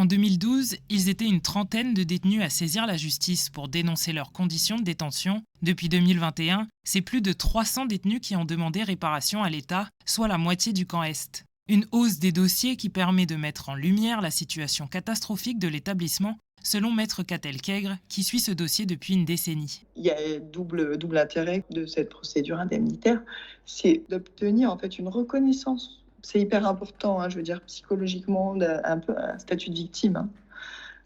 En 2012, ils étaient une trentaine de détenus à saisir la justice pour dénoncer leurs conditions de détention. Depuis 2021, c'est plus de 300 détenus qui ont demandé réparation à l'État, soit la moitié du camp Est. Une hausse des dossiers qui permet de mettre en lumière la situation catastrophique de l'établissement, selon Maître Catel-Kegre, qui suit ce dossier depuis une décennie. Il y a double intérêt de cette procédure indemnitaire, c'est d'obtenir en fait une reconnaissance. C'est hyper important, je veux dire psychologiquement, un peu un statut de victime.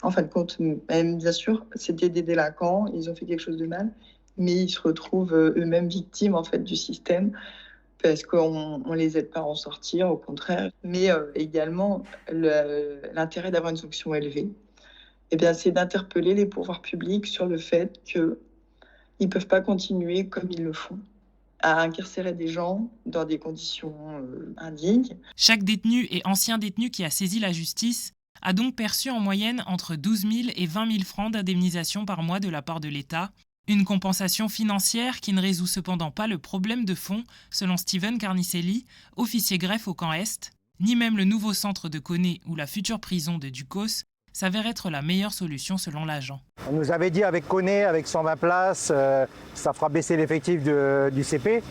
En fin de compte, même bien sûr, c'était des délinquants, ils ont fait quelque chose de mal, mais ils se retrouvent eux-mêmes victimes en fait du système parce qu'on ne les aide pas à en sortir, au contraire. Mais également, l'intérêt d'avoir une sanction élevée, eh bien, c'est d'interpeller les pouvoirs publics sur le fait qu'ils ne peuvent pas continuer comme ils le font, à incarcérer des gens dans des conditions indignes. Chaque détenu et ancien détenu qui a saisi la justice a donc perçu en moyenne entre 12 000 et 20 000 francs d'indemnisation par mois de la part de l'État. Une compensation financière qui ne résout cependant pas le problème de fond, selon Steven Carnicelli, officier greffe au camp Est, ni même le nouveau centre de Koné ou la future prison de Ducos s'avère être la meilleure solution selon l'agent. On nous avait dit avec Koné, avec 120 places, ça fera baisser l'effectif du CP.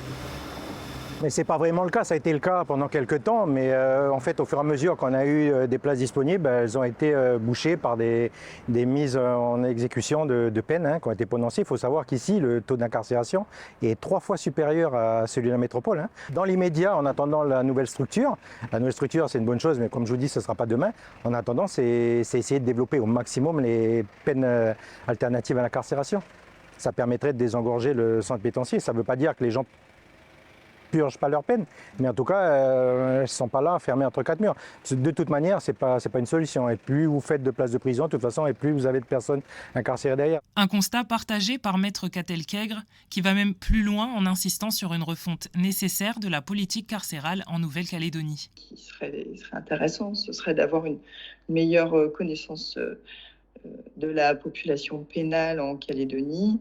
Mais ce n'est pas vraiment le cas, ça a été le cas pendant quelques temps, mais en fait au fur et à mesure qu'on a eu des places disponibles, elles ont été bouchées par des mises en exécution de peines qui ont été prononcées. Il faut savoir qu'ici le taux d'incarcération est 3 fois supérieur à celui de la métropole. Dans l'immédiat, en attendant la nouvelle structure c'est une bonne chose, mais comme je vous dis, ce ne sera pas demain. En attendant, c'est essayer de développer au maximum les peines alternatives à l'incarcération. Ça permettrait de désengorger le centre pénitentiaire. Ça ne veut pas dire que les gens purgent pas leur peine, mais en tout cas, elles ne sont pas là fermées entre 4 murs. De toute manière, c'est pas une solution. Et plus vous faites de places de prison, de toute façon, et plus vous avez de personnes incarcérées derrière. Un constat partagé par Maître Catel-Kegre, qui va même plus loin en insistant sur une refonte nécessaire de la politique carcérale en Nouvelle-Calédonie. Ce qui serait intéressant, ce serait d'avoir une meilleure connaissance de la population pénale en Calédonie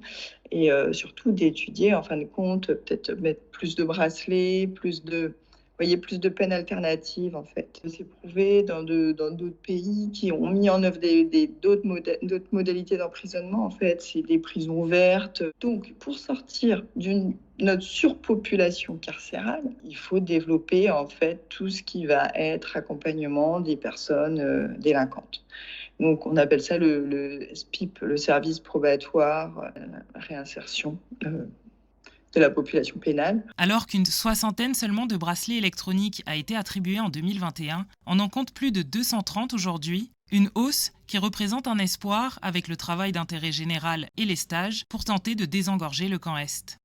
et surtout d'étudier, en fin de compte, peut-être mettre plus de bracelets, plus de peines alternatives, en fait. C'est prouvé dans d'autres pays qui ont mis en œuvre d'autres modalités d'emprisonnement, en fait. C'est des prisons ouvertes. Donc, pour sortir notre surpopulation carcérale, il faut développer, en fait, tout ce qui va être accompagnement des personnes délinquantes. Donc, on appelle ça le SPIP, le service probatoire, réinsertion de la population pénale. Alors qu'une soixantaine seulement de bracelets électroniques a été attribuée en 2021, on en compte plus de 230 aujourd'hui, une hausse qui représente un espoir avec le travail d'intérêt général et les stages pour tenter de désengorger le camp Est.